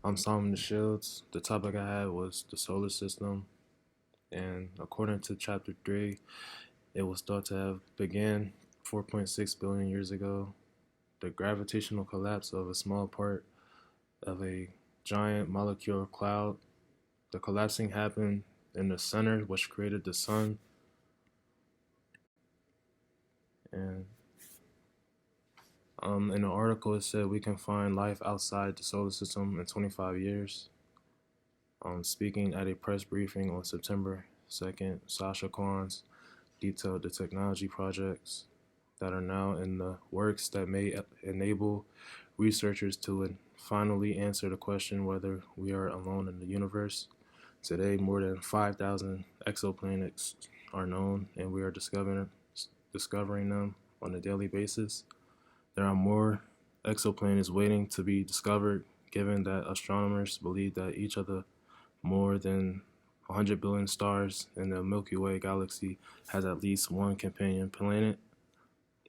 I'm Solomon the Shields. The topic I had was the solar system, and according to chapter 3, it was thought to have began 4.6 billion years ago. The gravitational collapse of a small part of a giant molecular cloud. The collapsing happened in the center, which created the sun, and in the article it said we can find life outside the solar system in 25 years. Speaking at a press briefing on September 2nd, Sasha Kwans detailed the technology projects that are now in the works that may enable researchers to finally answer the question whether we are alone in the universe. Today, more than 5,000 exoplanets are known, and we are discovering them on a daily basis. There are more exoplanets waiting to be discovered, given that astronomers believe that each of the more than 100 billion stars in the Milky Way galaxy has at least one companion planet.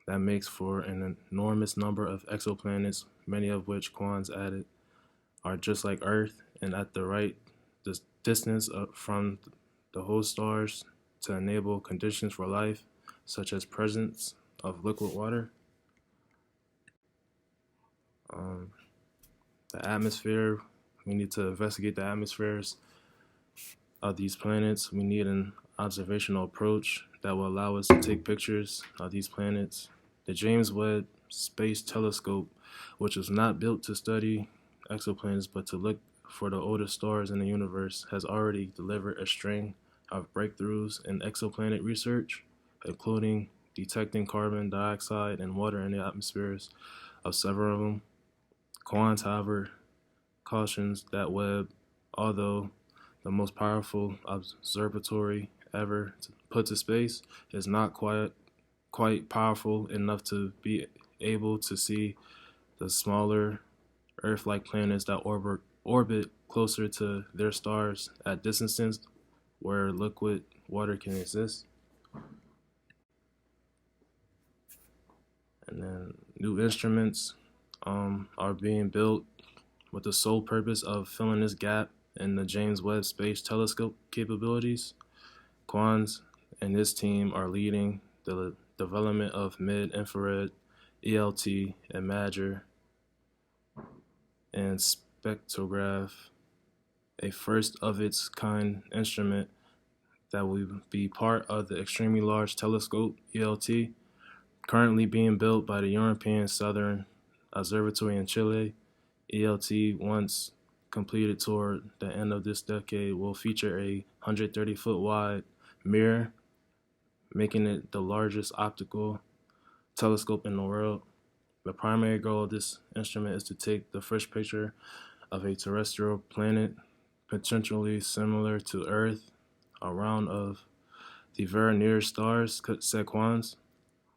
That makes for an enormous number of exoplanets, many of which Quans added are just like Earth and at the right distance from the host stars to enable conditions for life, such as presence of liquid water. Um, the atmosphere, we need to investigate the atmospheres of these planets. We need an observational approach that will allow us to take pictures of these planets. The James Webb Space Telescope, which was not built to study exoplanets but to look for the oldest stars in the universe, has already delivered a string of breakthroughs in exoplanet research, including detecting carbon dioxide and water in the atmospheres of several of them. Quant, however, cautions that Webb, although the most powerful observatory ever put to space, is not quite powerful enough to be able to see the smaller Earth-like planets that orbit closer to their stars at distances where liquid water can exist. And then new instruments are being built with the sole purpose of filling this gap in the James Webb Space Telescope capabilities. Quans and his team are leading the development of mid-infrared ELT imager and spectrograph, a first of its kind instrument that will be part of the Extremely Large Telescope ELT, currently being built by the European Southern Observatory in Chile. ELT, once completed toward the end of this decade, will feature a 130-foot wide mirror, making it the largest optical telescope in the world. The primary goal of this instrument is to take the first picture of a terrestrial planet, potentially similar to Earth, around of the very nearest stars, said Quans.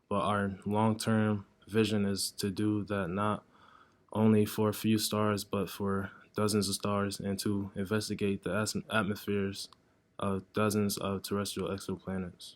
But our long-term vision is to do that not only for a few stars, but for dozens of stars, and to investigate the atmospheres of dozens of terrestrial exoplanets.